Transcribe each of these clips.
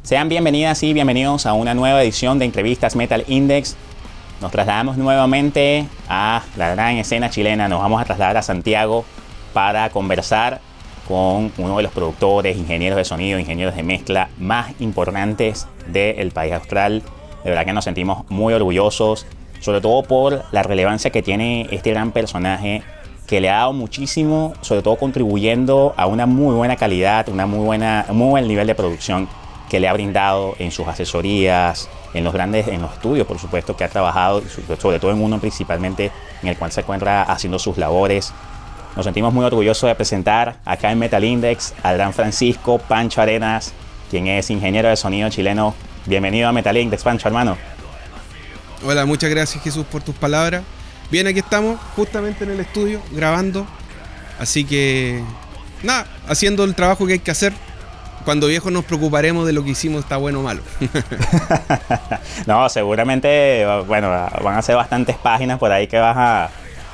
Sean bienvenidas y bienvenidos a una nueva edición de Entrevistas Metal Index. Nos trasladamos nuevamente a la gran escena chilena. Nos vamos a trasladar a Santiago para conversar con uno de los productores, ingenieros de sonido, ingenieros de mezcla más importantes del país austral. De verdad que nos sentimos muy orgullosos, sobre todo por la relevancia que tiene este gran personaje, que le ha dado muchísimo, sobre todo contribuyendo a una muy buena calidad, un muy buen nivel de producción que le ha brindado en sus asesorías, en los estudios, por supuesto, que ha trabajado, sobre todo en uno principalmente en el cual se encuentra haciendo sus labores. Nos sentimos muy orgullosos de presentar acá en Metal Index al gran Francisco Pancho Arenas, quien es ingeniero de sonido chileno. Bienvenido a Metal Index, Pancho, hermano. Hola, muchas gracias, Jesús, por tus palabras. Bien, aquí estamos, justamente en el estudio, grabando. Así que, nada, haciendo el trabajo que hay que hacer. Cuando viejos nos preocuparemos de lo que hicimos, está bueno o malo. No, seguramente, bueno, van a ser bastantes páginas por ahí que vas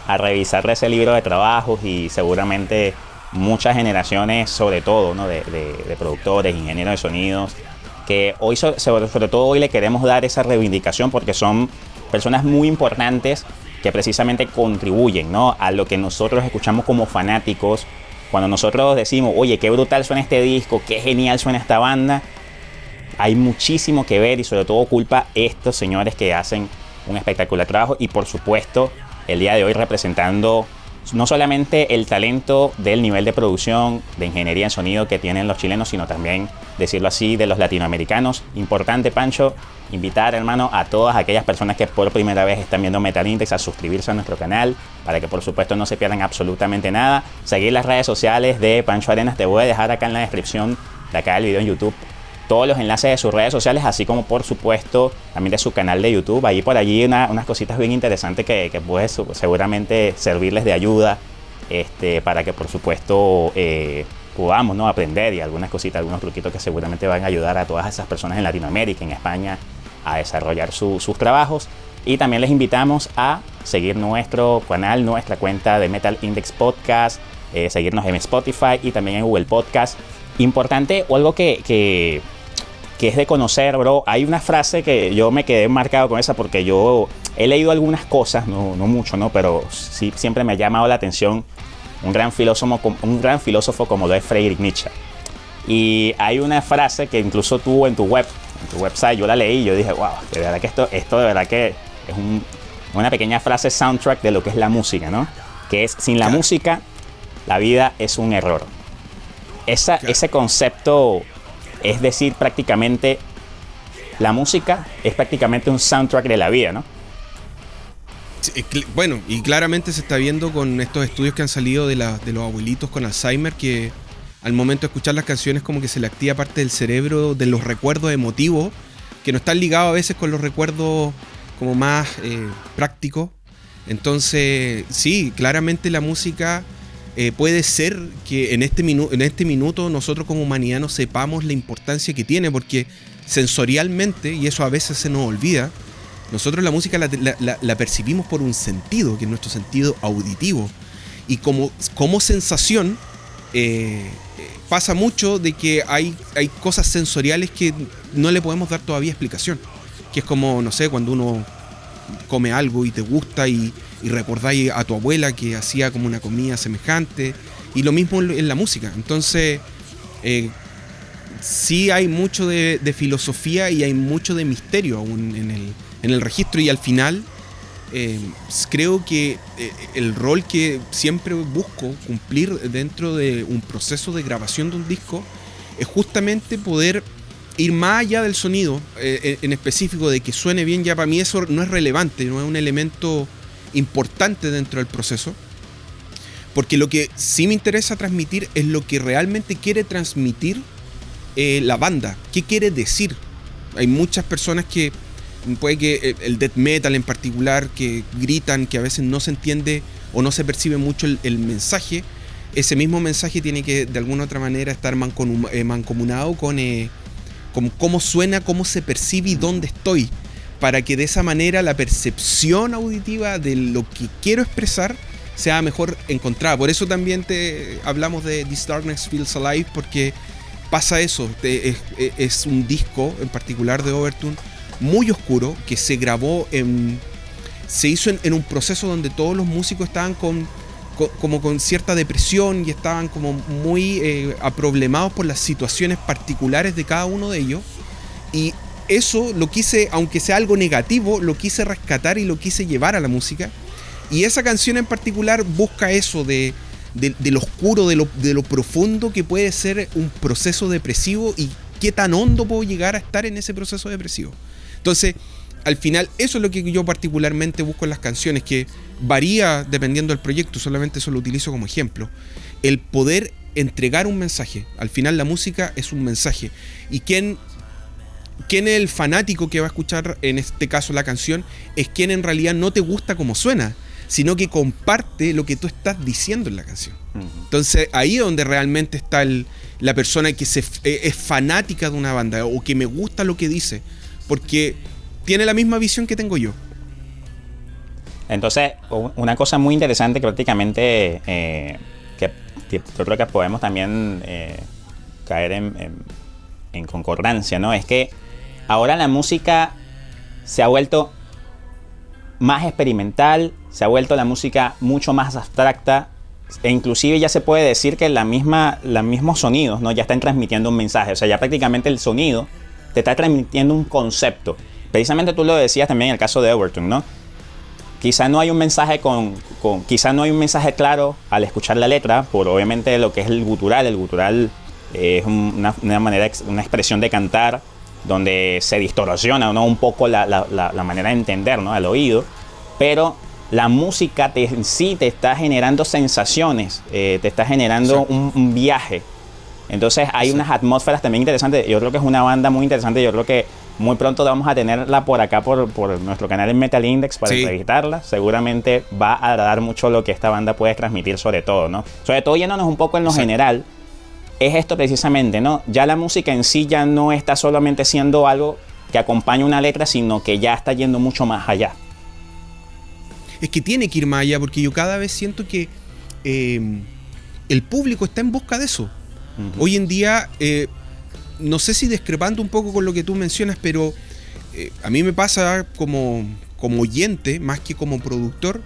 a revisar de ese libro de trabajos, y seguramente muchas generaciones, sobre todo, ¿no? de productores, ingenieros de sonidos, que hoy, sobre todo hoy, le queremos dar esa reivindicación porque son personas muy importantes que precisamente contribuyen, ¿no?, a lo que nosotros escuchamos como fanáticos. Cuando nosotros decimos, oye, qué brutal suena este disco, qué genial suena esta banda, hay muchísimo que ver, y sobre todo culpa a estos señores que hacen un espectacular trabajo. Y por supuesto, el día de hoy representando no solamente el talento del nivel de producción, de ingeniería en sonido que tienen los chilenos, sino también, decirlo así, de los latinoamericanos. Importante, Pancho, invitar, hermano, a todas aquellas personas que por primera vez están viendo Metal Index a suscribirse a nuestro canal, para que por supuesto no se pierdan absolutamente nada. Seguir las redes sociales de Pancho Arenas. Te voy a dejar acá en la descripción de acá del video en YouTube todos los enlaces de sus redes sociales, así como por supuesto también de su canal de YouTube. Ahí por allí unas cositas bien interesantes que puede seguramente servirles de ayuda, para que por supuesto podamos, ¿no?, aprender, y algunas cositas, algunos truquitos que seguramente van a ayudar a todas esas personas en Latinoamérica, en España, a desarrollar sus trabajos. Y también les invitamos a seguir nuestro canal, nuestra cuenta de Metal Index Podcast, seguirnos en Spotify y también en Google Podcast. Importante, o algo que es de conocer, bro. Hay una frase que yo me quedé marcado con esa, porque yo he leído algunas cosas, no mucho, ¿no?, pero sí, siempre me ha llamado la atención un gran filósofo como lo es Friedrich Nietzsche. Y hay una frase que incluso tú en tu website, yo la leí y yo dije, wow, de verdad que esto de verdad que es una pequeña frase soundtrack de lo que es la música, ¿no? Que es: sin la música, la vida es un error. Ese concepto, es decir, prácticamente la música es prácticamente un soundtrack de la vida, ¿no? Bueno, y claramente se está viendo con estos estudios que han salido de los abuelitos con Alzheimer, que al momento de escuchar las canciones como que se le activa parte del cerebro de los recuerdos emotivos, que no están ligados a veces con los recuerdos como más prácticos. Entonces, sí, claramente la música puede ser que en este minuto nosotros como humanidad no sepamos la importancia que tiene, porque sensorialmente, y eso a veces se nos olvida, nosotros la música la percibimos por un sentido, que es nuestro sentido auditivo. Y como sensación, pasa mucho de que hay cosas sensoriales que no le podemos dar todavía explicación. Que es como, no sé, cuando uno come algo y te gusta y recordáis a tu abuela que hacía como una comida semejante. Y lo mismo en la música. Entonces, sí hay mucho de filosofía y hay mucho de misterio aún en el registro, y al final creo que el rol que siempre busco cumplir dentro de un proceso de grabación de un disco es justamente poder ir más allá del sonido en específico, de que suene bien. Ya para mí eso no es relevante, no es un elemento importante dentro del proceso, porque lo que sí me interesa transmitir es lo que realmente quiere transmitir la banda, qué quiere decir. Hay muchas personas que puede que el death metal en particular, que gritan, que a veces no se entiende o no se percibe mucho el mensaje. Ese mismo mensaje tiene que de alguna u otra manera estar mancomunado con cómo suena, cómo se percibe y dónde estoy, para que de esa manera la percepción auditiva de lo que quiero expresar sea mejor encontrada. Por eso también hablamos de This Darkness Feels Alive, porque pasa eso. Es un disco en particular de Overture muy oscuro que se grabó se hizo en un proceso donde todos los músicos estaban como con cierta depresión y estaban como muy aproblemados por las situaciones particulares de cada uno de ellos. Y eso lo quise, aunque sea algo negativo, lo quise rescatar y lo quise llevar a la música. Y esa canción en particular busca eso de lo oscuro, de lo profundo que puede ser un proceso depresivo y qué tan hondo puedo llegar a estar en ese proceso depresivo. Entonces, al final, eso es lo que yo particularmente busco en las canciones, que varía dependiendo del proyecto, solamente eso lo utilizo como ejemplo. El poder entregar un mensaje. Al final la música es un mensaje. Y quién es el fanático que va a escuchar, en este caso la canción, es quien en realidad no te gusta como suena, sino que comparte lo que tú estás diciendo en la canción. Entonces ahí es donde realmente está la persona que es fanática de una banda o que me gusta lo que dice, porque tiene la misma visión que tengo yo. Entonces, una cosa muy interesante que prácticamente que yo creo que podemos también caer en concordancia, ¿no? Es que ahora la música se ha vuelto más experimental, se ha vuelto la música mucho más abstracta, e inclusive ya se puede decir que los mismos sonidos, ¿no? Ya están transmitiendo un mensaje. O sea, ya prácticamente el sonido te está transmitiendo un concepto. Precisamente tú lo decías también en el caso de Overture, ¿no? Quizá no hay un mensaje quizá no hay un mensaje claro al escuchar la letra, por obviamente lo que es el gutural. El gutural es una manera, una expresión de cantar donde se distorsiona, ¿no? Un poco la manera de entender, ¿no? Al oído, pero la música en sí te está generando sensaciones, te está generando un viaje. Entonces hay unas atmósferas también interesantes. Yo creo que es una banda muy interesante. Yo creo que muy pronto vamos a tenerla por acá, por nuestro canal en Metal Index para entrevistarla. Seguramente va a agradar mucho lo que esta banda puede transmitir, sobre todo, ¿no? Sobre todo yéndonos un poco en lo general. Es esto precisamente, ¿no? Ya la música en sí ya no está solamente siendo algo que acompaña una letra, sino que ya está yendo mucho más allá. Es que tiene que ir más allá, porque yo cada vez siento que el público está en busca de eso. Hoy en día, no sé si discrepando un poco con lo que tú mencionas, pero a mí me pasa como oyente, más que como productor,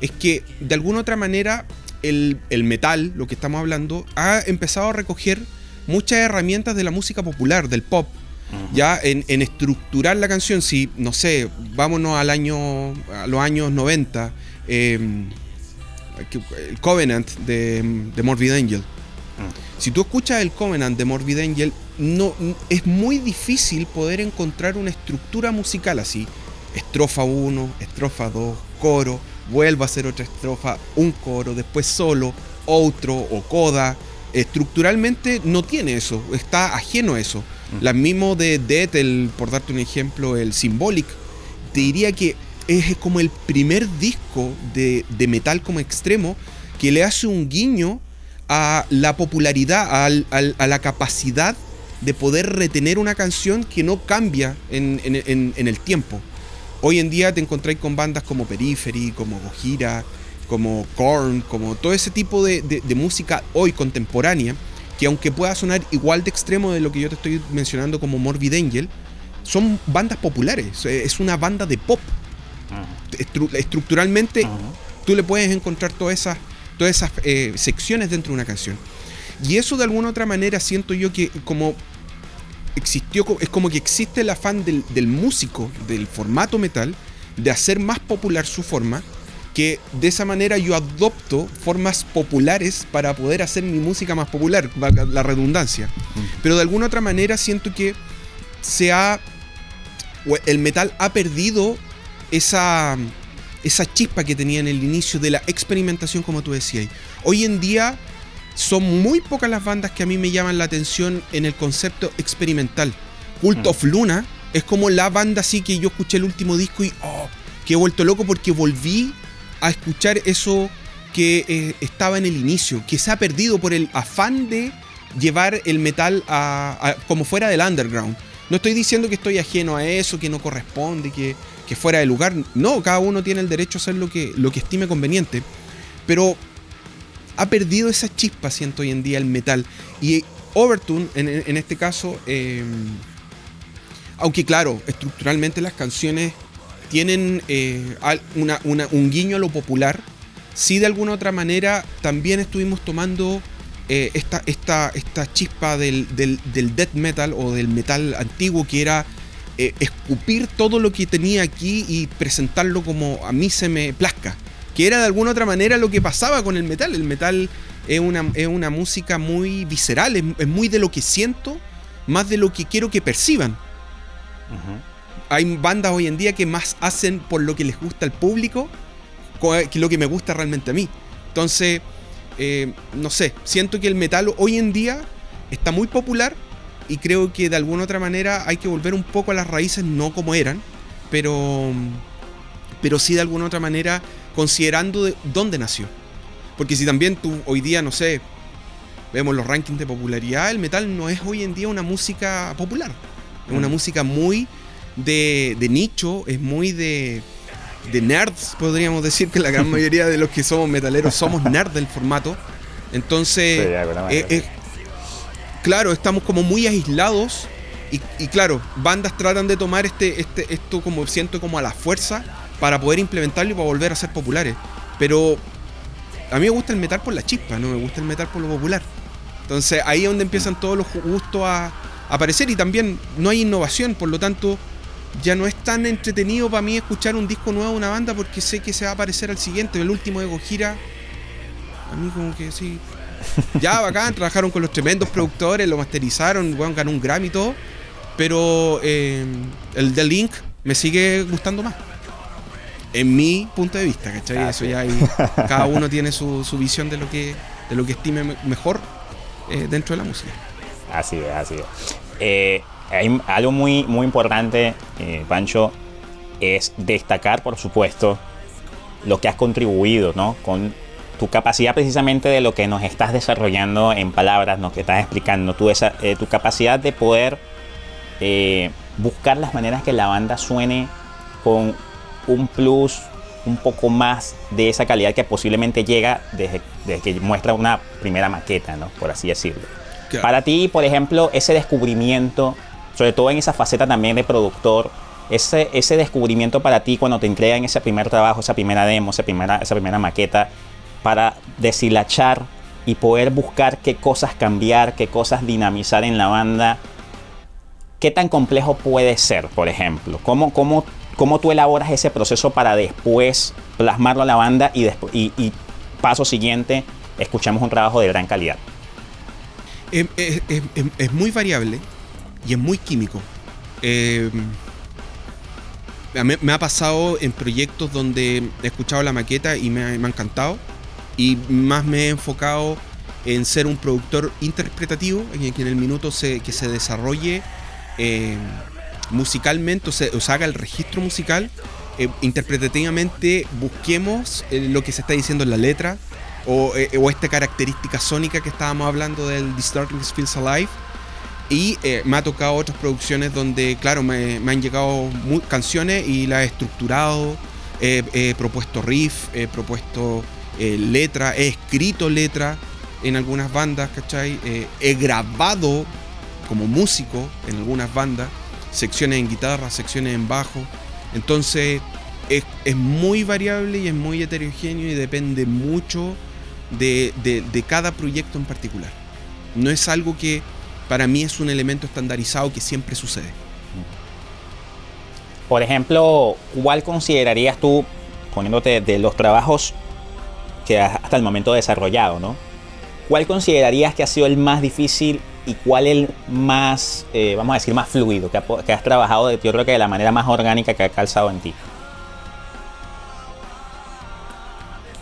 es que de alguna otra manera el metal, lo que estamos hablando, ha empezado a recoger muchas herramientas de la música popular, del pop. Ya en estructurar la canción, si, no sé, vámonos a los años 90, el Covenant de Morbid Angel. Si tú escuchas el Covenant de Morbid Angel, es muy difícil poder encontrar una estructura musical así. Estrofa 1, estrofa 2, coro, vuelve a hacer otra estrofa, un coro, después solo, outro o coda. Estructuralmente no tiene eso, está ajeno a eso. La mismo de Death, por darte un ejemplo, el Symbolic, te diría que es como el primer disco de metal como extremo que le hace un guiño a la popularidad, a la capacidad de poder retener una canción que no cambia en el tiempo. Hoy en día te encontráis con bandas como Periphery, como Gojira, como Korn, como todo ese tipo de música hoy contemporánea, que aunque pueda sonar igual de extremo de lo que yo te estoy mencionando como Morbid Angel, son bandas populares, es una banda de pop. Estructuralmente tú le puedes encontrar todas esas secciones dentro de una canción. Y eso de alguna otra manera siento yo que como existió, es como que existe el afán del músico, del formato metal, de hacer más popular su forma, que de esa manera yo adopto formas populares para poder hacer mi música más popular, valga la redundancia. Pero de alguna otra manera siento que el metal ha perdido esa chispa que tenía en el inicio de la experimentación, como tú decías. Hoy en día son muy pocas las bandas que a mí me llaman la atención en el concepto experimental. Cult of Luna es como la banda así que yo escuché el último disco y que he vuelto loco porque volví a escuchar eso que estaba en el inicio, que se ha perdido por el afán de llevar el metal como fuera del underground. No estoy diciendo que estoy ajeno a eso, que no corresponde, que fuera de lugar. No, cada uno tiene el derecho a hacer lo que estime conveniente. Pero ha perdido esa chispa, siento hoy en día el metal. Y Overtune, en este caso, aunque claro, estructuralmente las canciones tienen un guiño a lo popular, sí de alguna otra manera también estuvimos tomando esta chispa del death metal o del metal antiguo, que era escupir todo lo que tenía aquí y presentarlo como a mí se me plazca, que era de alguna otra manera lo que pasaba con el metal. El metal es una música muy visceral, es muy de lo que siento, más de lo que quiero que perciban. Uh-huh. Hay bandas hoy en día que más hacen por lo que les gusta al público que lo que me gusta realmente a mí. Entonces, no sé, siento que el metal hoy en día está muy popular y creo que de alguna otra manera hay que volver un poco a las raíces, no como eran, pero sí de alguna otra manera considerando de dónde nació. Porque si también tú hoy día, no sé, vemos los rankings de popularidad, el metal no es hoy en día una música popular. Es una música muy de nicho, es muy de nerds, podríamos decir que la gran mayoría de los que somos metaleros somos nerds del formato. Entonces, claro, estamos como muy aislados y claro, bandas tratan de tomar esto como siento como a la fuerza para poder implementarlo y para volver a ser populares. Pero a mí me gusta el metal por la chispa, no me gusta el metal por lo popular. Entonces ahí es donde empiezan todos los gustos a aparecer y también no hay innovación, por lo tanto ya no es tan entretenido para mí escuchar un disco nuevo de una banda porque sé que se va a parecer al siguiente. El último de Gojira, a mí como que sí, ya bacán, trabajaron con los tremendos productores, lo masterizaron, bueno, ganó un Grammy y todo, pero el The Link me sigue gustando más en mi punto de vista, ¿cachai? Eso ya hay, cada uno tiene su visión de lo que estime mejor dentro de la música. Así es. Hay algo muy, muy importante, Pancho, es destacar, por supuesto, lo que has contribuido, ¿no? Con tu capacidad precisamente de lo que nos estás desarrollando en palabras, ¿no? Que estás explicando, tu capacidad de poder buscar las maneras que la banda suene con un plus, un poco más de esa calidad que posiblemente llega desde que muestra una primera maqueta, ¿no? Por así decirlo. Claro. Para ti, por ejemplo, ese descubrimiento, sobre todo en esa faceta también de productor, ese descubrimiento para ti cuando te entregan ese primer trabajo, esa primera demo, esa primera maqueta, para deshilachar y poder buscar qué cosas cambiar, qué cosas dinamizar en la banda, ¿qué tan complejo puede ser, por ejemplo? ¿Cómo tú elaboras ese proceso para después plasmarlo a la banda y paso siguiente, escuchamos un trabajo de gran calidad? Es muy variable y es muy químico. Me ha pasado en proyectos donde he escuchado la maqueta y me ha encantado, y más me he enfocado en ser un productor interpretativo, en que en el minuto que se desarrolle musicalmente, o se haga el registro musical, interpretativamente busquemos lo que se está diciendo en la letra, o esta característica sónica que estábamos hablando del This Darkness Feels Alive. Y me ha tocado otras producciones donde, claro, me han llegado canciones y las he estructurado, he propuesto riff, he propuesto letra, he escrito letra en algunas bandas, ¿cachai? He grabado como músico en algunas bandas, secciones en guitarra, secciones en bajo. Entonces es muy variable y es muy heterogéneo y depende mucho de cada proyecto en particular. No es algo que para mí es un elemento estandarizado que siempre sucede. Por ejemplo, ¿cuál considerarías tú, poniéndote de los trabajos que has hasta el momento desarrollado, ¿no? ¿Cuál considerarías que ha sido el más difícil y cuál el más, vamos a decir, más fluido, que has trabajado, yo creo que de la manera más orgánica que ha calzado en ti?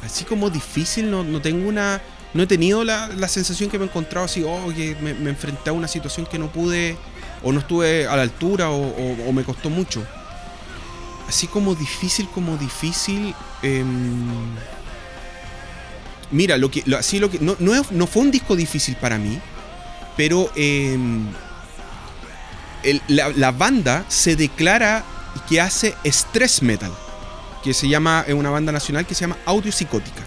Así como difícil, no tengo una... No he tenido la sensación que me he encontrado así, que me enfrenté a una situación que no pude, o no estuve a la altura, o me costó mucho. Así como difícil. Mira, no fue un disco difícil para mí, pero la banda se declara que hace stress metal, que se llama, es una banda nacional que se llama Audio Psicótica.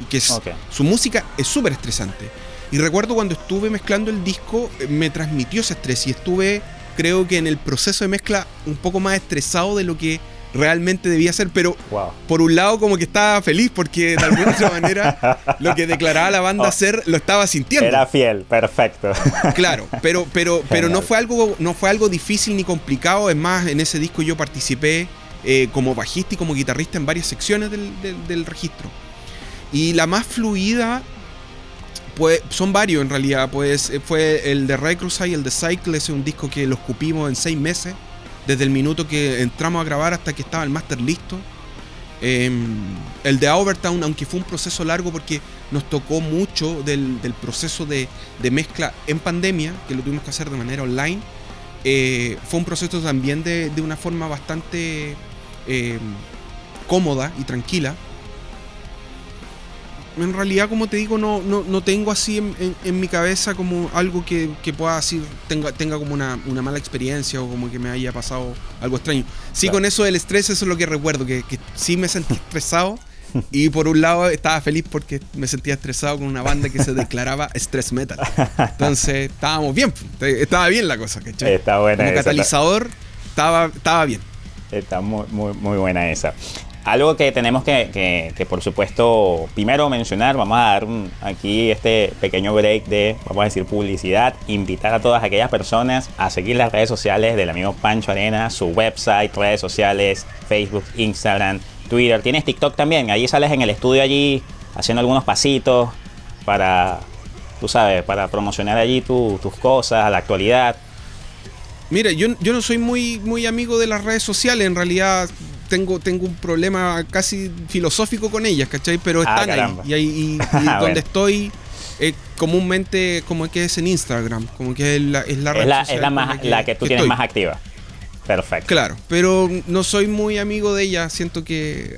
Y que su música es súper estresante. Y recuerdo cuando estuve mezclando el disco, me transmitió ese estrés y estuve, creo que en el proceso de mezcla, un poco más estresado de lo que realmente debía ser, pero por un lado como que estaba feliz porque de alguna otra manera lo que declaraba la banda ser lo estaba sintiendo. Era fiel, perfecto. Claro, pero no fue algo difícil ni complicado. Es más, en ese disco yo participé como bajista y como guitarrista en varias secciones del registro. Y la más fluida, pues son varios en realidad, pues fue el de Recrucite y el de Cycle. Es un disco que lo escupimos en 6 meses. Desde el minuto que entramos a grabar hasta que estaba el máster listo. El de Overtown, aunque fue un proceso largo porque nos tocó mucho del proceso de mezcla en pandemia, que lo tuvimos que hacer de manera online, fue un proceso también de una forma bastante cómoda y tranquila. En realidad, como te digo, no tengo así en mi cabeza como algo que pueda decir tenga como una mala experiencia o como que me haya pasado algo extraño. Sí, claro. Con eso del estrés, eso es lo que recuerdo, que sí me sentí estresado y por un lado estaba feliz porque me sentía estresado con una banda que se declaraba stress metal. Entonces estábamos bien, estaba bien la cosa, ¿cachai? Está buena. Como catalizador estaba bien. Está muy buena esa. Algo que tenemos que por supuesto, primero mencionar, vamos a dar aquí este pequeño break de, vamos a decir, publicidad, invitar a todas aquellas personas a seguir las redes sociales del amigo Pancho Arena, su website, redes sociales, Facebook, Instagram, Twitter. Tienes TikTok también, allí sales en el estudio allí haciendo algunos pasitos para, tú sabes, para promocionar allí tus cosas, a la actualidad. Mira, yo no soy muy amigo de las redes sociales, en realidad tengo un problema casi filosófico con ellas, ¿cachai? Pero están ahí. Y donde estoy comúnmente como que es en Instagram, como que es la red social es la que tú tienes más activa. Perfecto. Claro, pero no soy muy amigo de ella. Siento que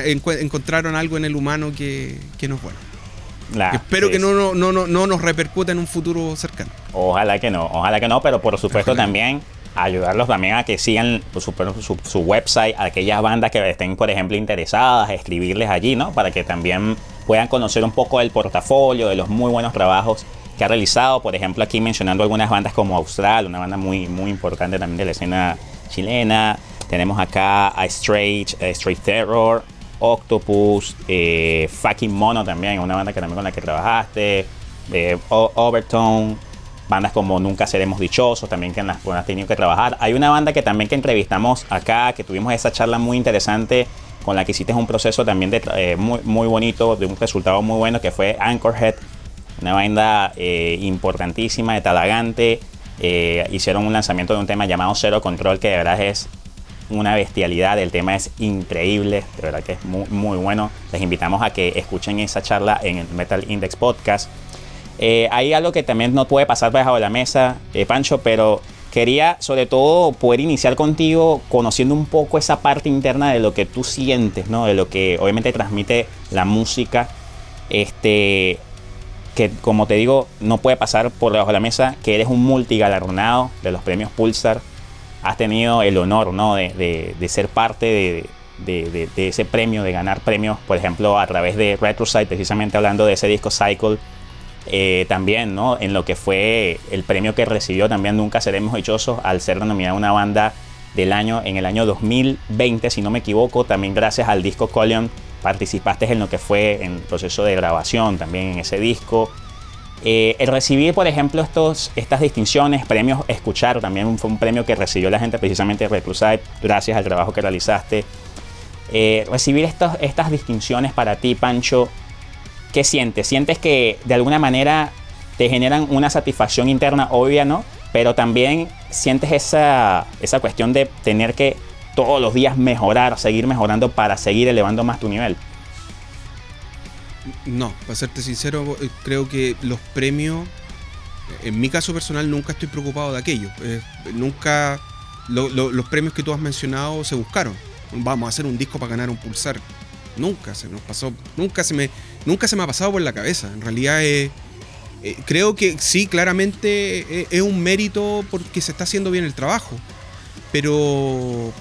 encontraron algo en el humano que no es bueno. Espero que no nos repercuta en un futuro cercano. Ojalá que no, pero por supuesto también ayudarlos también a que sigan su website, a aquellas bandas que estén, por ejemplo, interesadas, escribirles allí, ¿no? Para que también puedan conocer un poco del portafolio, de los muy buenos trabajos que ha realizado. Por ejemplo, aquí mencionando algunas bandas como Austral, una banda muy importante también de la escena chilena. Tenemos acá a Straight Terror, Octopus, Fucking Mono también, una banda que también con la que trabajaste, Overtone, bandas como Nunca Seremos Dichosos, también que en las has tenido que trabajar. Hay una banda que también que entrevistamos acá, que tuvimos esa charla muy interesante, con la que hiciste un proceso también de muy bonito, de un resultado muy bueno, que fue Anchorhead, una banda importantísima de Talagante. Hicieron un lanzamiento de un tema llamado Zero Control, que de verdad es una bestialidad. El tema es increíble, de verdad que es muy bueno. Les invitamos a que escuchen esa charla en el Metal Index Podcast. Hay algo que también no puede pasar bajo la mesa, Pancho, pero quería sobre todo poder iniciar contigo conociendo un poco esa parte interna de lo que tú sientes, ¿no? De lo que obviamente transmite la música, que como te digo, no puede pasar por debajo de la mesa, que eres un multigalardonado de los premios Pulsar. Has tenido el honor, ¿no? de ser parte de ese premio, de ganar premios, por ejemplo, a través de Retrosite, precisamente hablando de ese disco Cycle. También, ¿no? En lo que fue el premio que recibió también Nunca Seremos Dichosos al ser denominada una banda del año en el año 2020, si no me equivoco. También gracias al disco Collion participaste en lo que fue en el proceso de grabación también en ese disco. El recibir, por ejemplo, estas distinciones, premios Escuchar, también fue un premio que recibió la gente precisamente de Reclusite gracias al trabajo que realizaste. Recibir estas distinciones para ti, Pancho, ¿qué sientes? ¿Sientes que de alguna manera te generan una satisfacción interna obvia, ¿no? Pero también sientes esa cuestión de tener que todos los días mejorar, seguir mejorando para seguir elevando más tu nivel? No, para serte sincero, creo que los premios, en mi caso personal, nunca estoy preocupado de aquello. Nunca los premios que tú has mencionado se buscaron. Vamos a hacer un disco para ganar un Pulsar. Nunca se nos pasó, nunca se me ha pasado por la cabeza. En realidad creo que sí, claramente es un mérito porque se está haciendo bien el trabajo, pero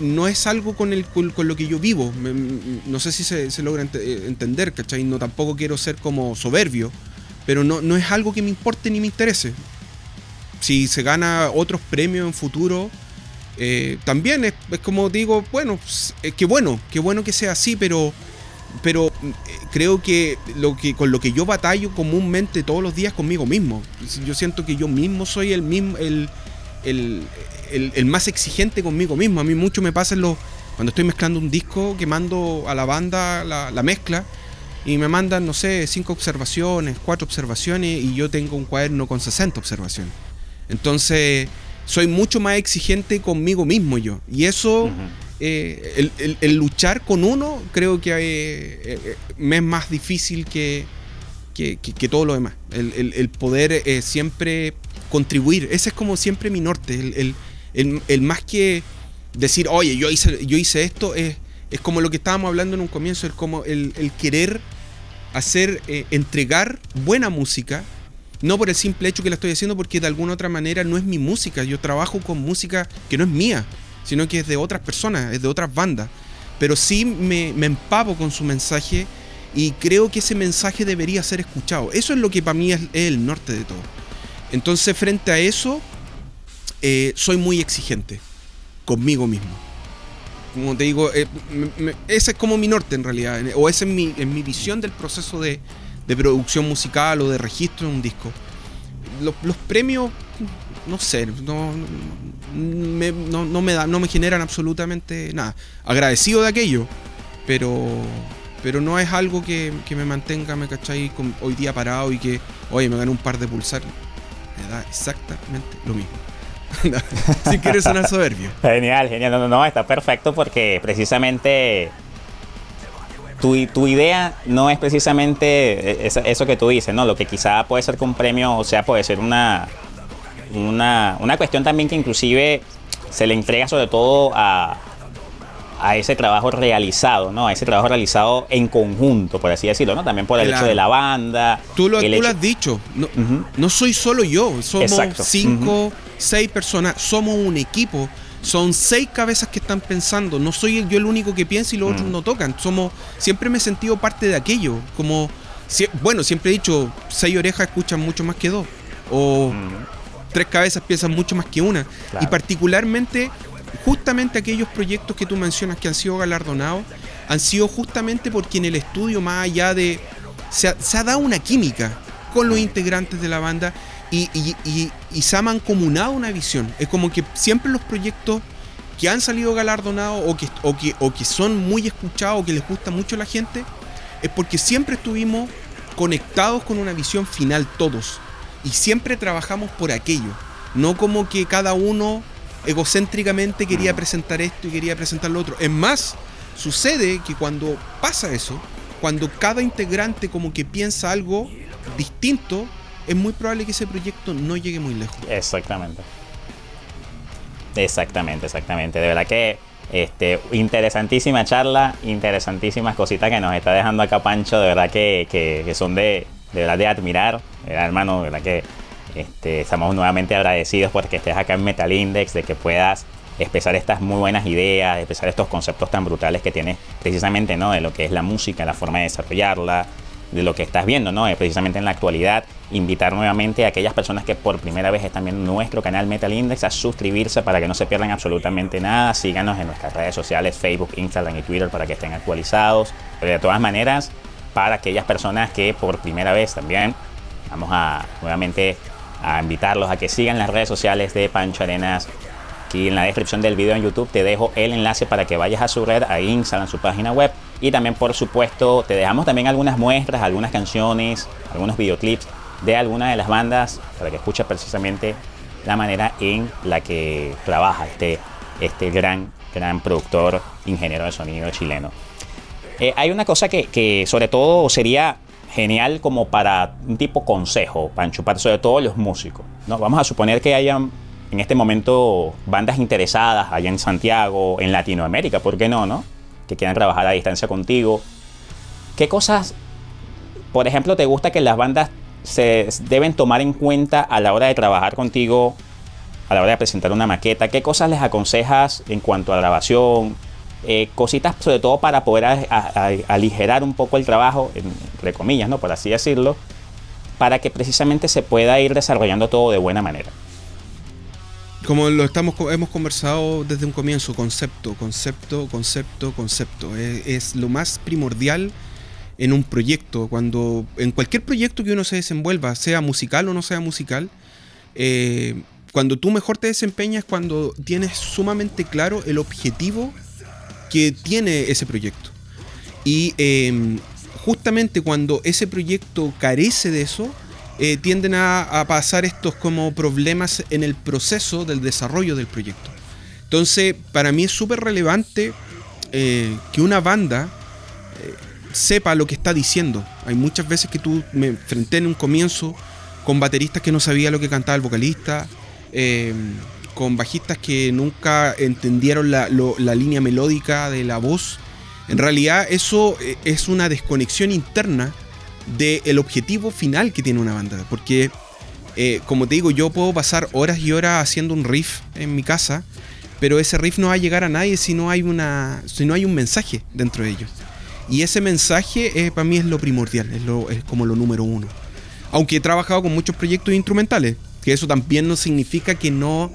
no es algo con lo que yo vivo. No sé si se logra entender, ¿cachai? No, tampoco quiero ser como soberbio, pero no es algo que me importe ni me interese. Si se gana otros premios en futuro, también es como digo, bueno, qué bueno que sea así, pero creo que con lo que yo batallo comúnmente todos los días conmigo mismo. Yo siento que yo mismo soy el más exigente conmigo mismo. A mí mucho me pasa cuando estoy mezclando un disco, que mando a la banda la mezcla y me mandan, no sé, 5 observaciones, 4 observaciones, y yo tengo un cuaderno con 60 observaciones. Entonces soy mucho más exigente conmigo mismo yo. Y eso, el luchar con uno, creo que me es más difícil que todo lo demás. El poder siempre contribuir. Ese es como siempre mi norte. El más que decir, oye, yo hice esto, es como lo que estábamos hablando en un comienzo, el querer hacer, entregar buena música. No por el simple hecho que la estoy haciendo, porque de alguna otra manera no es mi música. Yo trabajo con música que no es mía, sino que es de otras personas, es de otras bandas. Pero sí me empapo con su mensaje y creo que ese mensaje debería ser escuchado. Eso es lo que para mí es el norte de todo. Entonces, frente a eso, soy muy exigente conmigo mismo. Como te digo, ese es como mi norte en realidad, o esa es mi visión del proceso de producción musical o de registro en un disco. Los premios, no sé, no me generan absolutamente nada. Agradecido de aquello, pero no es algo que me mantenga, ¿me cachai? Hoy día parado y que, oye, me gané un par de Pulsar. Me da exactamente lo mismo. Si quieres sonar soberbio. Genial. No, está perfecto, porque precisamente tu idea no es precisamente eso que tú dices, ¿no? Lo que quizá puede ser que un premio, o sea, puede ser una cuestión también que inclusive se le entrega sobre todo a ese trabajo realizado, ¿no? A ese trabajo realizado en conjunto, por así decirlo, ¿no? También por el hecho de la banda. Tú lo has dicho. No soy solo yo. Somos 5, 6 personas. Somos un equipo. Son 6 cabezas que están pensando. No soy yo el único que piensa y los otros no tocan. Siempre me he sentido parte de aquello. Siempre he dicho, 6 orejas escuchan mucho más que 2. O 3 cabezas piensan mucho más que una. Claro. Y particularmente, justamente aquellos proyectos que tú mencionas que han sido galardonados, han sido justamente porque en el estudio, más allá de... Se ha dado una química con los integrantes de la banda y se ha mancomunado una visión. Es como que siempre los proyectos que han salido galardonados o que son muy escuchados o que les gusta mucho a la gente, es porque siempre estuvimos conectados con una visión final todos. Y siempre trabajamos por aquello. No como que cada uno egocéntricamente quería presentar esto y quería presentar lo otro. Es más, sucede que cuando pasa eso, cuando cada integrante como que piensa algo distinto, es muy probable que ese proyecto no llegue muy lejos. Exactamente. De verdad que interesantísima charla, interesantísimas cositas que nos está dejando acá Pancho, de verdad que son de verdad de admirar, hermano, de verdad que estamos nuevamente agradecidos porque estés acá en Metal Index, de que puedas expresar estas muy buenas ideas, expresar estos conceptos tan brutales que tienes precisamente, ¿no? De lo que es la música, la forma de desarrollarla, de lo que estás viendo, ¿no? Precisamente en la actualidad. Invitar nuevamente a aquellas personas que por primera vez están viendo nuestro canal Metal Index a suscribirse para que no se pierdan absolutamente nada. Síganos en nuestras redes sociales, Facebook, Instagram y Twitter, para que estén actualizados. Pero de todas maneras, para aquellas personas que por primera vez también, vamos a nuevamente a invitarlos a que sigan las redes sociales de Pancho Arenas. Aquí en la descripción del video en YouTube te dejo el enlace para que vayas a su red, a Instagram, su página web. Y también, por supuesto, te dejamos también algunas muestras, algunas canciones, algunos videoclips de algunas de las bandas para que escuches precisamente la manera en la que trabaja este gran productor, ingeniero de sonido chileno. Hay una cosa que sobre todo sería genial como para un tipo consejo, Pancho, para sobre todo los músicos, ¿no? Vamos a suponer que hayan en este momento bandas interesadas allá en Santiago, en Latinoamérica, ¿por qué no? Que quieran trabajar a distancia contigo. ¿Qué cosas, por ejemplo, te gusta que las bandas se deben tomar en cuenta a la hora de trabajar contigo, a la hora de presentar una maqueta? ¿Qué cosas les aconsejas en cuanto a grabación? Cositas sobre todo para poder aligerar un poco el trabajo, entre comillas, ¿no? Por así decirlo, para que precisamente se pueda ir desarrollando todo de buena manera. Como hemos conversado desde un comienzo, concepto. Es lo más primordial en un proyecto. En cualquier proyecto que uno se desenvuelva, sea musical o no sea musical, cuando tú mejor te desempeñas, cuando tienes sumamente claro el objetivo que tiene ese proyecto. Y justamente cuando ese proyecto carece de eso, tienden a pasar estos como problemas en el proceso del desarrollo del proyecto. Entonces, para mí es súper relevante que una banda sepa lo que está diciendo. Hay muchas veces que tú me enfrenté en un comienzo con bateristas que no sabían lo que cantaba el vocalista, con bajistas que nunca entendieron la línea melódica de la voz. En realidad eso es una desconexión interna del objetivo final que tiene una banda, porque como te digo, yo puedo pasar horas y horas haciendo un riff en mi casa, pero ese riff no va a llegar a nadie si no hay un mensaje dentro de ello, y ese mensaje para mí es lo primordial, es como lo número uno. Aunque he trabajado con muchos proyectos instrumentales, que eso también no significa que no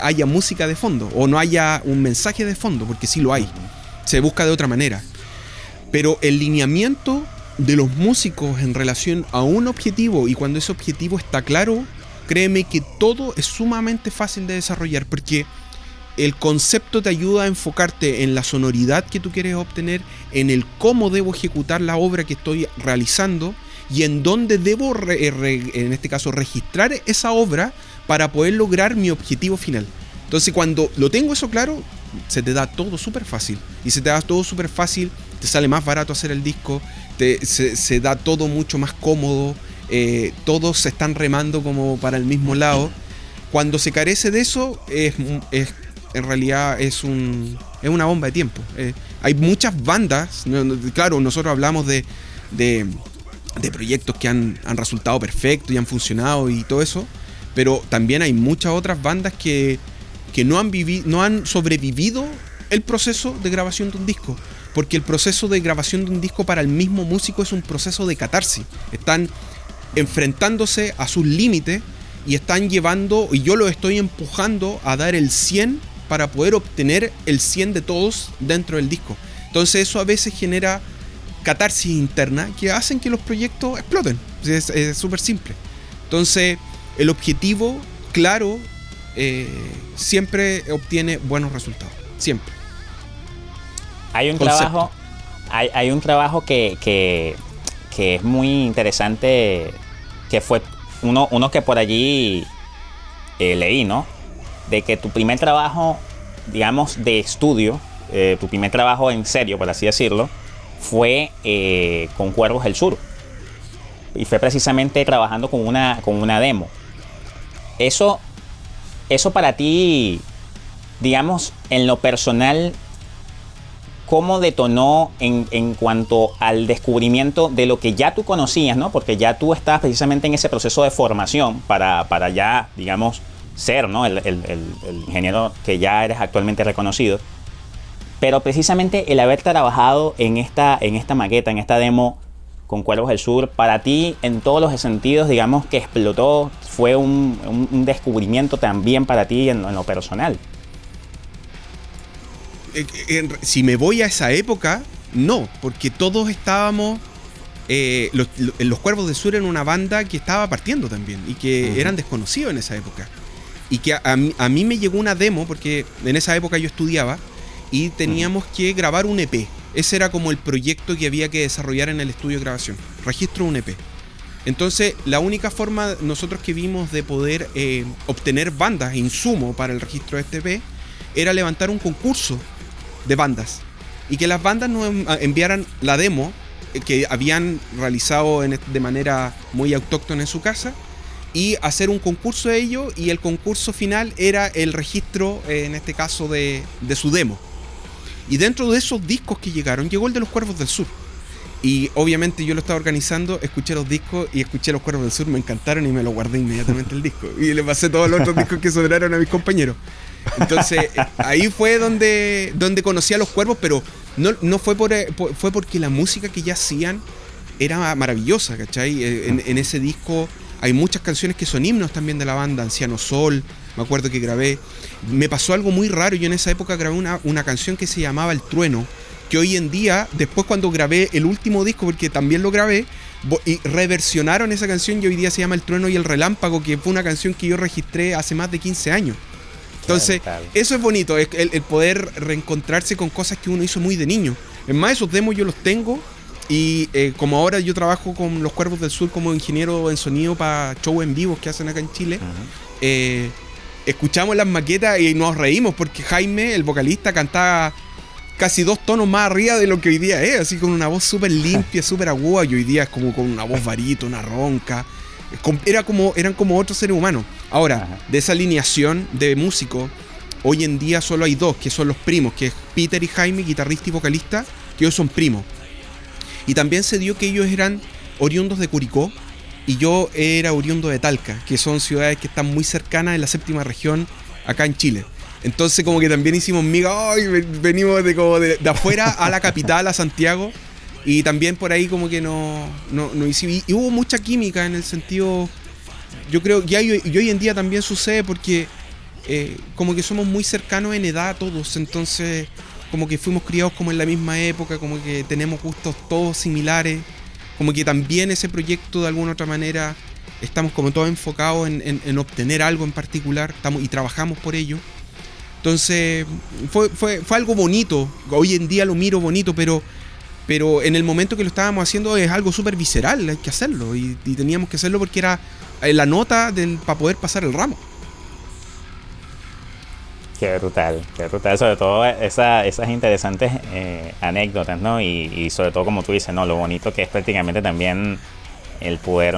haya música de fondo o no haya un mensaje de fondo, porque sí lo hay, se busca de otra manera, pero el lineamiento de los músicos en relación a un objetivo, y cuando ese objetivo está claro, créeme que todo es sumamente fácil de desarrollar, porque el concepto te ayuda a enfocarte en la sonoridad que tú quieres obtener, en el cómo debo ejecutar la obra que estoy realizando y en dónde debo en este caso registrar esa obra para poder lograr mi objetivo final. Entonces, cuando lo tengo eso claro, se te da todo súper fácil, y se te da todo súper fácil, te sale más barato hacer el disco, se da todo mucho más cómodo, todos se están remando como para el mismo lado. Cuando se carece de eso, en realidad es una bomba de tiempo. Hay muchas bandas, claro, nosotros hablamos de proyectos que han resultado perfectos y han funcionado y todo eso, pero también hay muchas otras bandas que no han sobrevivido el proceso de grabación de un disco, porque el proceso de grabación de un disco para el mismo músico es un proceso de catarsis. Están enfrentándose a sus límites y están llevando, y yo los estoy empujando a dar el 100 para poder obtener el 100 de todos dentro del disco. Entonces eso a veces genera catarsis interna que hacen que los proyectos exploten. Es súper simple. Entonces el objetivo claro siempre obtiene buenos resultados, siempre. Hay un trabajo, hay un trabajo que es muy interesante, que fue uno que por allí leí, ¿no? De que tu primer trabajo, digamos, de estudio, tu primer trabajo en serio, por así decirlo, fue con Cuervos del Sur. Y fue precisamente trabajando con una demo. Eso para ti, digamos, en lo personal, ¿cómo detonó en cuanto al descubrimiento de lo que ya tú conocías, ¿no? Porque ya tú estabas precisamente en ese proceso de formación para ya, digamos, ser, ¿no? el ingeniero que ya eres actualmente reconocido. Pero precisamente el haber trabajado en esta maqueta, en esta demo con Cuervos del Sur, para ti, en todos los sentidos, digamos, que explotó, fue un descubrimiento también para ti en lo personal. Si me voy a esa época, no, porque todos estábamos... los Cuervos del Sur eran una banda que estaba partiendo también y que eran desconocidos en esa época. Y que a mí me llegó una demo, porque en esa época yo estudiaba y teníamos que grabar un EP. Ese era como el proyecto que había que desarrollar en el estudio de grabación. Registro un EP. Entonces, la única forma nosotros que vimos de poder obtener bandas e insumo para el registro de este EP era levantar un concurso de bandas y que las bandas nos enviaran la demo que habían realizado de manera muy autóctona en su casa, y hacer un concurso de ello, y el concurso final era el registro, en este caso de su demo. Y dentro de esos discos que llegaron, llegó el de los Cuervos del Sur. Y obviamente yo lo estaba organizando, escuché los discos y escuché los Cuervos del Sur, me encantaron y me lo guardé inmediatamente el disco. Y le pasé todos los otros discos que sobraron a mis compañeros. Entonces ahí fue donde conocí a los Cuervos, pero no fue porque la música que ya hacían era maravillosa, ¿cachai? En ese disco hay muchas canciones que son himnos también de la banda, Anciano Sol, me acuerdo que grabé. Me pasó algo muy raro, yo en esa época grabé una canción que se llamaba El Trueno, que hoy en día, después cuando grabé el último disco, porque también lo grabé, y reversionaron esa canción y hoy día se llama El Trueno y el Relámpago, que fue una canción que yo registré hace más de 15 años. Entonces, eso es bonito, el poder reencontrarse con cosas que uno hizo muy de niño. Es más, esos demos yo los tengo y como ahora yo trabajo con los Cuervos del Sur como ingeniero en sonido para shows en vivo que hacen acá en Chile, escuchamos las maquetas y nos reímos porque Jaime, el vocalista, cantaba casi 2 tonos más arriba de lo que hoy día es, así con una voz súper limpia, súper aguda, y hoy día es como con una voz barítona, ronca. Eran como otros seres humanos. Ahora, de esa alineación de músicos, hoy en día solo hay 2, que son los primos, que es Peter y Jaime, guitarrista y vocalista, que ellos son primos. Y también se dio que ellos eran oriundos de Curicó, y yo era oriundo de Talca, que son ciudades que están muy cercanas en la 7ª región, acá en Chile. Entonces como que también hicimos miga, venimos de afuera a la capital, a Santiago, y también por ahí como que no hicimos, y hubo mucha química en el sentido, yo creo que y hoy en día también sucede porque como que somos muy cercanos en edad todos, entonces como que fuimos criados como en la misma época, como que tenemos gustos todos similares, como que también ese proyecto de alguna otra manera estamos como todos enfocados en obtener algo en particular, y trabajamos por ello. Entonces fue algo bonito. Hoy en día lo miro bonito, pero en el momento que lo estábamos haciendo es algo súper visceral, hay que hacerlo y teníamos que hacerlo porque era la nota para poder pasar el ramo. Qué brutal, sobre todo esas interesantes anécdotas, ¿no? Y sobre todo, como tú dices, ¿no? Lo bonito que es prácticamente también el poder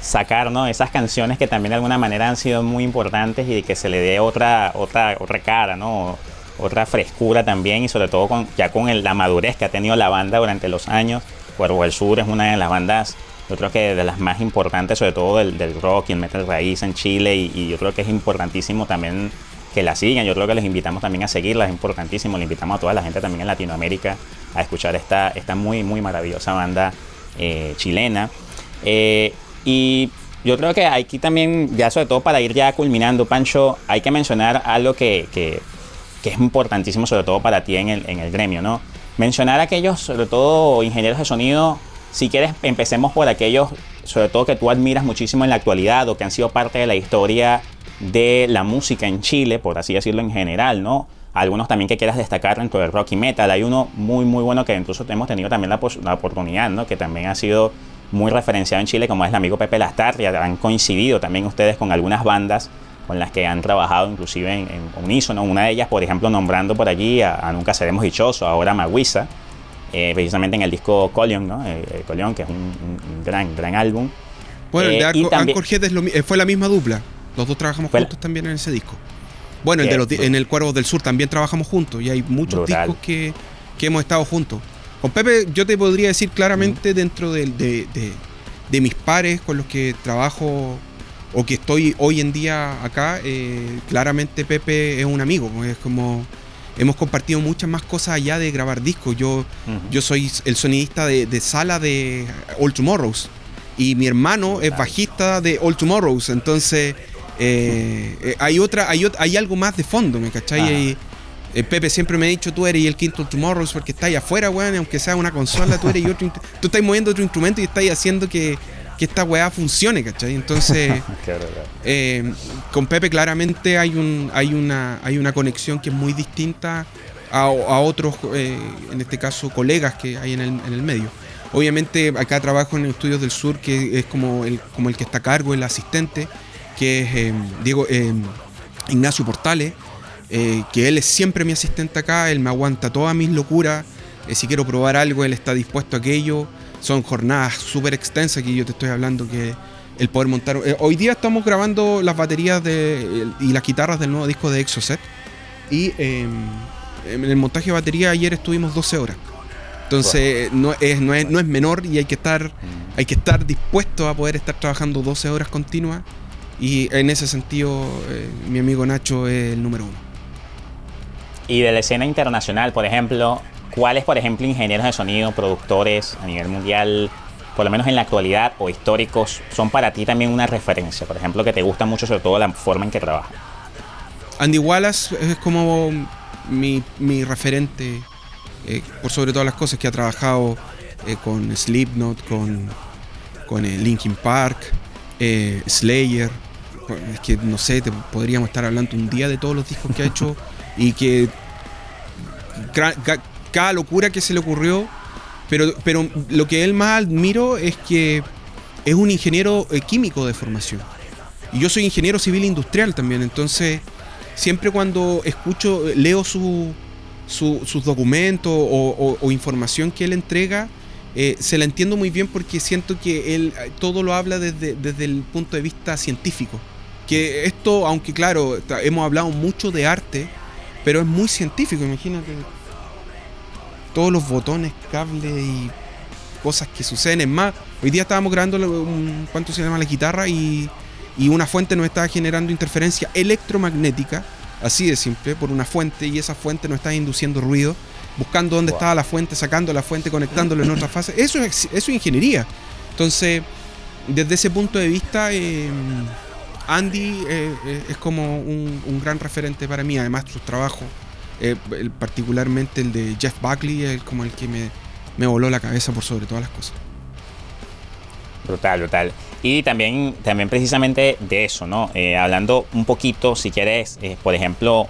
sacar, ¿no? Esas canciones que también de alguna manera han sido muy importantes y que se le dé otra cara, ¿no? Otra frescura también, y sobre todo con la madurez que ha tenido la banda durante los años. Cuervo del Sur es una de las bandas, yo creo que de las más importantes, sobre todo del rock y el metal raíz en Chile, y yo creo que es importantísimo también que la sigan. Yo creo que les invitamos también a seguirla, es importantísimo. Le invitamos a toda la gente también en Latinoamérica a escuchar esta muy, muy maravillosa banda chilena. Y yo creo que aquí también, ya sobre todo para ir ya culminando, Pancho, hay que mencionar algo que es importantísimo, sobre todo para ti en el gremio, ¿no? Mencionar a aquellos, sobre todo ingenieros de sonido, si quieres empecemos por aquellos, sobre todo que tú admiras muchísimo en la actualidad o que han sido parte de la historia de la música en Chile, por así decirlo en general, ¿no? Algunos también que quieras destacar dentro del rock y metal. Hay uno muy, muy bueno que incluso hemos tenido también la oportunidad, ¿no? Que también ha sido muy referenciado en Chile, como es el amigo Pepe Lastarria. Han coincidido también ustedes con algunas bandas con las que han trabajado inclusive en unísono. Una de ellas, por ejemplo, nombrando por allí a Nunca Seremos Dichosos, ahora Maguisa, precisamente en el disco Colion, ¿no? Colion, que es un gran álbum. Bueno, el de Angkor Head fue la misma dupla. Los dos trabajamos juntos también en ese disco. Bueno, en el Cuervos del Sur también trabajamos juntos, y hay muchos discos que hemos estado juntos. Con Pepe yo te podría decir claramente dentro de mis pares con los que trabajo o que estoy hoy en día acá, claramente Pepe es un amigo. Es como hemos compartido muchas más cosas allá de grabar discos. Yo soy el sonidista de sala de All Tomorrows y mi hermano es bajista de All Tomorrows, entonces hay algo más de fondo, ¿me cachai? Pepe siempre me ha dicho, tú eres el quinto All Tomorrows porque estás ahí afuera, weón, aunque sea una consola, tú eres tú estás moviendo otro instrumento y estás haciendo que esta weá funcione, ¿cachai? Entonces con Pepe claramente hay una conexión que es muy distinta a otros, en este caso colegas que hay en el medio. Obviamente acá trabajo en Estudios del Sur, que es como el que está a cargo, el asistente, que es Ignacio Portales, que él es siempre mi asistente acá. Él me aguanta todas mis locuras, si quiero probar algo él está dispuesto a aquello. Son jornadas súper extensas que yo te estoy hablando, que el poder montar. Hoy día estamos grabando las baterías y las guitarras del nuevo disco de Exocet, y en el montaje de batería ayer estuvimos 12 horas. Entonces no es menor, y hay que estar dispuesto a poder estar trabajando 12 horas continuas, y en ese sentido mi amigo Nacho es el número uno. Y de la escena internacional, por ejemplo, ¿cuáles, por ejemplo, ingenieros de sonido, productores a nivel mundial, por lo menos en la actualidad o históricos, son para ti también una referencia? Por ejemplo, que te gusta mucho sobre todo la forma en que trabajan. Andy Wallace es como mi referente, por sobre todas las cosas, que ha trabajado con Slipknot, con Linkin Park, Slayer. Es que no sé, podríamos estar hablando un día de todos los discos que ha hecho y que cada locura que se le ocurrió, pero lo que él más admiro es que es un ingeniero químico de formación. Y yo soy ingeniero civil industrial también, entonces siempre cuando leo sus documentos o información que él entrega, se la entiendo muy bien porque siento que él todo lo habla desde el punto de vista científico. Que esto, aunque claro, hemos hablado mucho de arte, pero es muy científico, imagínate. Todos los botones, cables y cosas que suceden. Es más, hoy día estábamos grabando ¿cuánto se llama la guitarra? Y una fuente nos estaba generando interferencia electromagnética, así de simple, por una fuente, y esa fuente nos estaba induciendo ruido, buscando dónde estaba la fuente, sacando la fuente, conectándolo en otra fase. Eso es ingeniería. Entonces, desde ese punto de vista, Andy es como un gran referente para mí. Además, sus trabajos, particularmente el de Jeff Buckley, es como el que me voló la cabeza por sobre todas las cosas. Brutal, brutal. Y también precisamente de eso, ¿no? Hablando un poquito, si quieres, por ejemplo,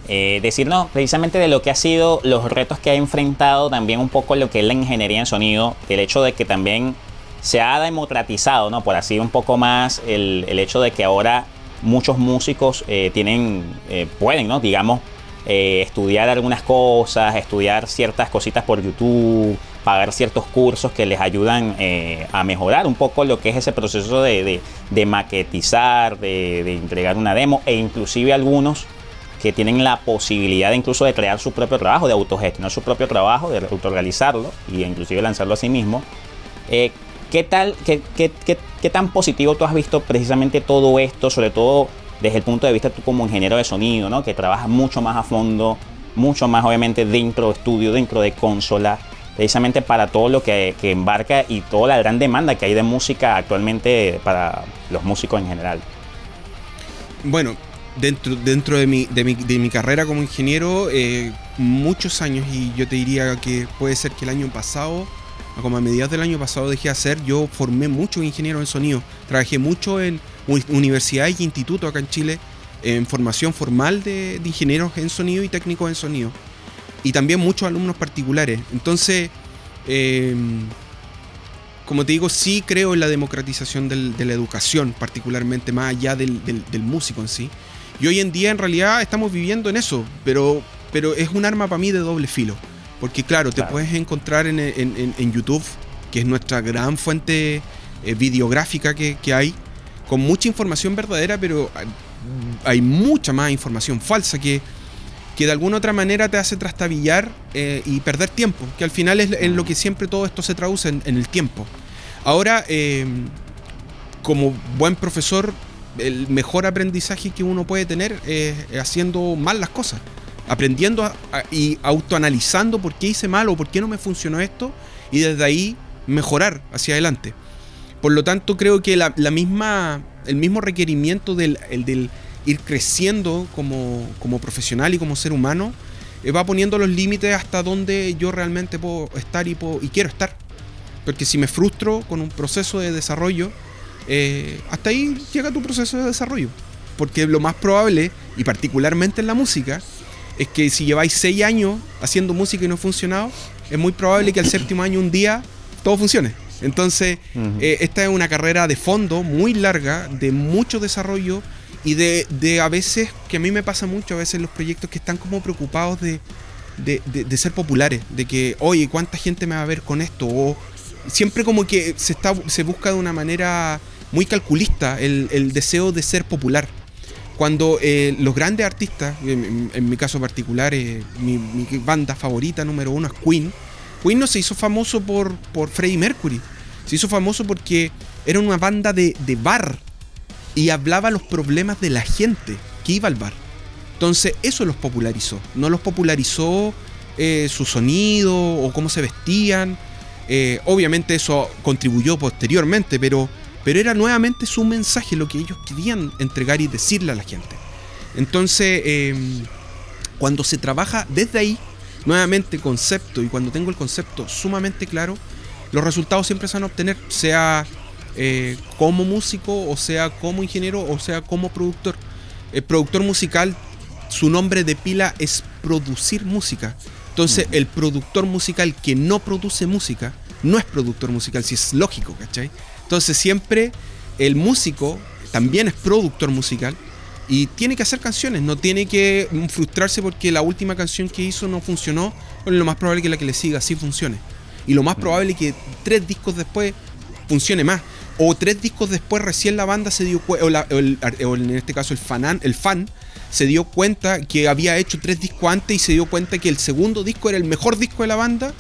decirnos precisamente de lo que ha sido los retos que ha enfrentado, también un poco lo que es la ingeniería en sonido, el hecho de que también se ha democratizado, ¿no? Por así un poco más el hecho de que ahora muchos músicos pueden, ¿no? Digamos, estudiar algunas cosas, estudiar ciertas cositas por YouTube, pagar ciertos cursos que les ayudan a mejorar un poco lo que es ese proceso de maquetizar, de entregar una demo, e inclusive algunos que tienen la posibilidad incluso de crear su propio trabajo, de autogestionar su propio trabajo, de autoorganizarlo e inclusive lanzarlo a sí mismo. ¿Qué tan positivo tú has visto precisamente todo esto, sobre todo desde el punto de vista tú como ingeniero de sonido, ¿no? Que trabajas mucho más a fondo, mucho más obviamente dentro de estudio, dentro de consola, precisamente para todo lo que embarca y toda la gran demanda que hay de música actualmente para los músicos en general? Bueno, dentro de mi carrera como ingeniero, muchos años, y yo te diría que puede ser que el año pasado, como a mediados del año pasado dejé de hacer, yo formé muchos ingenieros en sonido. Trabajé mucho en universidades y institutos acá en Chile, en formación formal de ingenieros en sonido y técnicos en sonido. Y también muchos alumnos particulares. Entonces, como te digo, sí creo en la democratización de la educación, particularmente más allá del músico en sí. Y hoy en día en realidad estamos viviendo en eso, pero es un arma para mí de doble filo. Porque claro, te puedes encontrar en YouTube, que es nuestra gran fuente videográfica que hay, con mucha información verdadera, pero hay mucha más información falsa que de alguna otra manera te hace trastabillar y perder tiempo, que al final es en lo que siempre todo esto se traduce en el tiempo. Ahora, como buen profesor, el mejor aprendizaje que uno puede tener es haciendo mal las cosas, aprendiendo y autoanalizando por qué hice mal o por qué no me funcionó esto, y desde ahí mejorar hacia adelante. Por lo tanto, creo que el mismo requerimiento del ir creciendo como profesional y como ser humano va poniendo los límites hasta donde yo realmente puedo estar y quiero estar. Porque si me frustro con un proceso de desarrollo, hasta ahí llega tu proceso de desarrollo. Porque lo más probable, y particularmente en la música, es que si lleváis 6 años haciendo música y no ha funcionado, es muy probable que al 7º año un día todo funcione. Entonces, esta es una carrera de fondo muy larga, de mucho desarrollo y de a veces, que a mí me pasa mucho a veces los proyectos que están como preocupados de ser populares, de que, oye, ¿cuánta gente me va a ver con esto? O siempre como que se busca de una manera muy calculista el deseo de ser popular. Cuando los grandes artistas, en mi caso particular, mi banda favorita número 1 es Queen. Queen no se hizo famoso por Freddie Mercury. Se hizo famoso porque era una banda de bar y hablaba los problemas de la gente que iba al bar. Entonces eso los popularizó. No los popularizó su sonido o cómo se vestían. Obviamente eso contribuyó posteriormente, pero era nuevamente su mensaje, lo que ellos querían entregar y decirle a la gente. Entonces, cuando se trabaja desde ahí, nuevamente concepto, y cuando tengo el concepto sumamente claro, los resultados siempre se van a obtener, sea como músico, o sea como ingeniero, o sea como productor. El productor musical, su nombre de pila es producir música. Entonces, el productor musical que no produce música no es productor musical, si es lógico, ¿cachai? Entonces, siempre el músico también es productor musical y tiene que hacer canciones, no tiene que frustrarse porque la última canción que hizo no funcionó. Bueno, lo más probable es que la que le siga sí funcione. Y lo más probable es que 3 discos después funcione más. O 3 discos después recién la banda se dio cuenta, o en este caso el fan se dio cuenta que había hecho 3 discos antes y se dio cuenta que el segundo disco era el mejor disco de la banda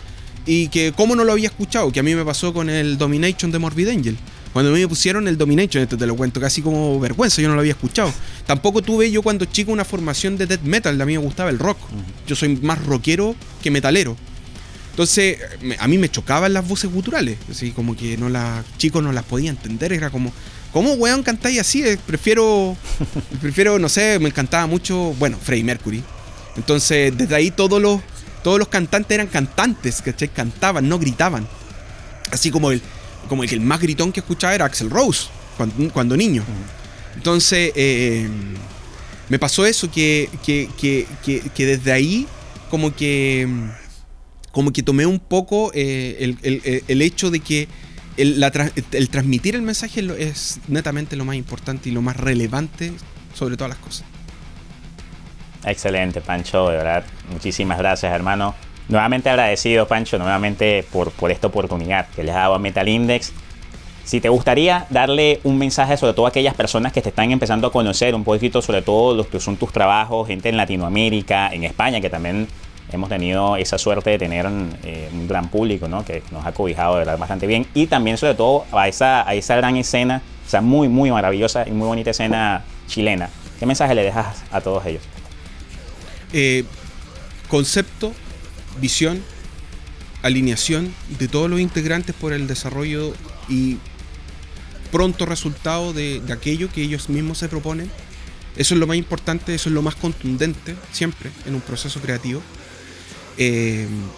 y que cómo no lo había escuchado, que a mí me pasó con el Domination de Morbid Angel. Cuando me pusieron el Domination, esto te lo cuento casi como vergüenza, yo no lo había escuchado. Tampoco tuve yo cuando chico una formación de death metal, a mí me gustaba el rock. Yo soy más rockero que metalero. Entonces, a mí me chocaban las voces guturales, así como que chicos no las podía entender, era como, ¿cómo weón cantáis así? Prefiero, no sé, me encantaba mucho, bueno, Freddie Mercury. Entonces, desde ahí todos los cantantes eran cantantes, ¿cachai? Cantaban, no gritaban. Así como el más gritón que escuchaba era Axl Rose, cuando niño. Entonces, me pasó eso, que desde ahí, como que tomé un poco el hecho de que el transmitir el mensaje es netamente lo más importante y lo más relevante sobre todas las cosas. Excelente, Pancho, de verdad, muchísimas gracias, hermano. Nuevamente agradecido, Pancho, nuevamente por esta oportunidad que les ha dado a Metal Index. Si te gustaría darle un mensaje sobre todo a aquellas personas que te están empezando a conocer un poquito sobre todo los que son tus trabajos, gente en Latinoamérica, en España, que también hemos tenido esa suerte de tener un gran público, ¿no? Que nos ha cobijado de verdad bastante bien, y también sobre todo a esa gran escena, o sea, muy muy maravillosa y muy bonita escena chilena. ¿Qué mensaje le dejas a todos ellos? Concepto, visión, alineación de todos los integrantes por el desarrollo y pronto resultado de aquello que ellos mismos se proponen. Eso es lo más importante, eso es lo más contundente siempre en un proceso creativo.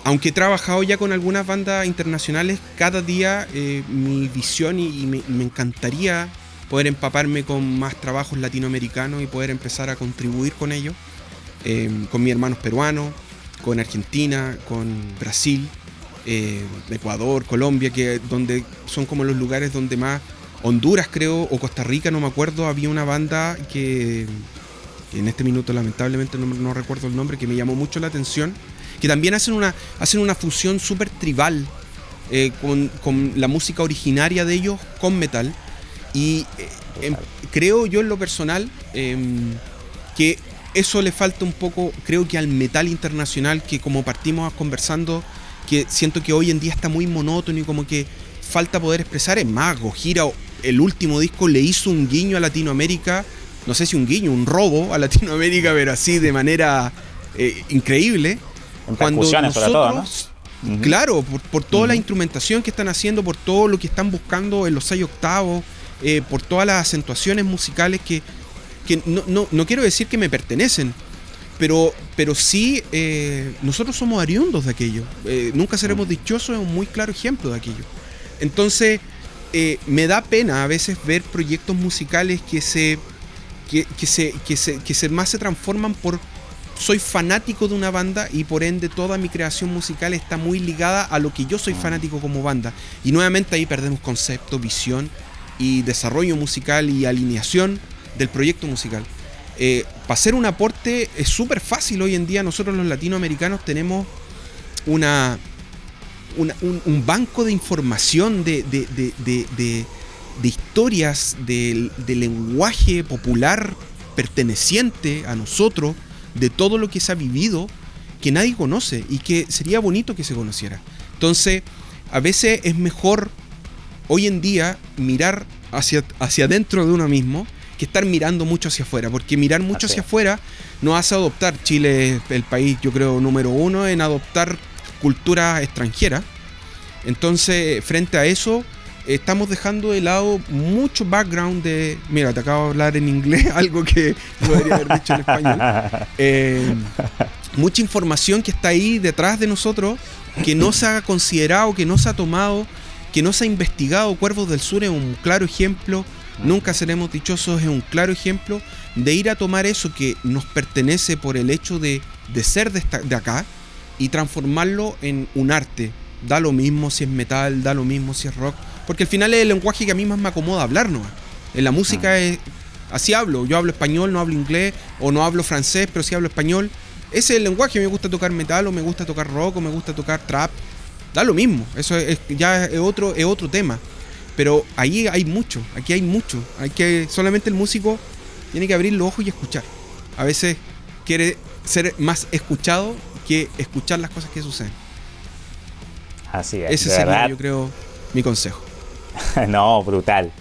Aunque he trabajado ya con algunas bandas internacionales, cada día mi visión y me encantaría poder empaparme con más trabajos latinoamericanos y poder empezar a contribuir con ellos, con mis hermanos peruanos, con Argentina, con Brasil, Ecuador, Colombia, donde son como los lugares donde más, Honduras creo, o Costa Rica, no me acuerdo, había una banda que en este minuto lamentablemente no recuerdo el nombre, que me llamó mucho la atención, que también hacen una fusión súper tribal con la música originaria de ellos con metal, y creo yo en lo personal que eso le falta un poco, creo que al metal internacional, que como partimos conversando, que siento que hoy en día está muy monótono y como que falta poder expresar. Es más, Gojira, el último disco, le hizo un guiño a Latinoamérica, no sé si un guiño, un robo a Latinoamérica, pero así de manera increíble. En percusiones sobre todo, ¿no? Claro, por toda la instrumentación que están haciendo, por todo lo que están buscando en los 6 octavos, por todas las acentuaciones musicales que no quiero decir que me pertenecen, pero sí, nosotros somos oriundos de aquello. Nunca seremos dichosos, es un muy claro ejemplo de aquello. Entonces, me da pena a veces ver proyectos musicales que más se transforman por soy fanático de una banda y por ende toda mi creación musical está muy ligada a lo que yo soy fanático como banda. Y nuevamente ahí perdemos concepto, visión y desarrollo musical y alineación del proyecto musical. Para hacer un aporte es súper fácil hoy en día. Nosotros los latinoamericanos tenemos un banco de información, de historias, de lenguaje popular perteneciente a nosotros, de todo lo que se ha vivido, que nadie conoce y que sería bonito que se conociera. Entonces, a veces es mejor hoy en día mirar hacia adentro de uno mismo que estar mirando mucho hacia afuera, porque mirar mucho hacia afuera nos hace adoptar. Chile es el país, yo creo, número 1 en adoptar cultura extranjera. Entonces, frente a eso, estamos dejando de lado mucho background de... Mira, te acabo de hablar en inglés, algo que podría haber dicho en español. Mucha información que está ahí detrás de nosotros, que no se ha considerado, que no se ha tomado, que no se ha investigado. Cuervos del Sur es un claro ejemplo. Nunca seremos dichosos es un claro ejemplo de ir a tomar eso que nos pertenece por el hecho de ser de acá y transformarlo en un arte. Da lo mismo si es metal, da lo mismo si es rock, porque al final es el lenguaje que a mí más me acomoda hablar, ¿no? En la música es así hablo. Yo hablo español, no hablo inglés, o no hablo francés, pero sí hablo español. Ese es el lenguaje. Me gusta tocar metal, o me gusta tocar rock, o me gusta tocar trap. Da lo mismo. Eso ya es otro tema. Pero ahí hay mucho, aquí hay mucho. Solamente el músico tiene que abrir los ojos y escuchar. A veces quiere ser más escuchado que escuchar las cosas que suceden. Así es. Ese sería, yo creo, mi consejo. No, brutal,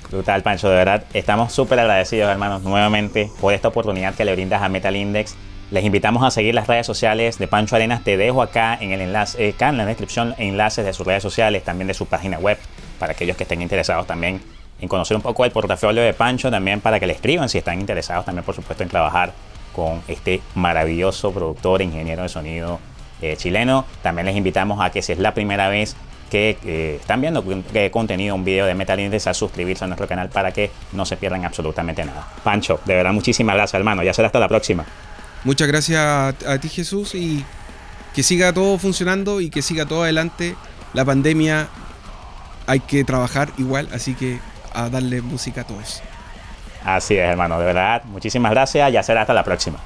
Pancho, de verdad. Estamos súper agradecidos, hermanos, nuevamente por esta oportunidad que le brindas a Metal Index. Les invitamos a seguir las redes sociales de Pancho Arenas. Te dejo acá en el enlace, acá en la descripción, enlaces de sus redes sociales, también de su página web, para aquellos que estén interesados también en conocer un poco del portafolio de Pancho, también para que le escriban si están interesados también, por supuesto, en trabajar con este maravilloso productor, ingeniero de sonido chileno. También les invitamos a que si es la primera vez que están viendo contenido, un video de Metal Index, a suscribirse a nuestro canal para que no se pierdan absolutamente nada. Pancho, de verdad, muchísimas gracias, hermano. Ya será hasta la próxima. Muchas gracias a ti, Jesús, y que siga todo funcionando y que siga todo adelante. La pandemia hay que trabajar igual, así que a darle música a todos. Así es, hermano, de verdad, muchísimas gracias. Ya será hasta la próxima.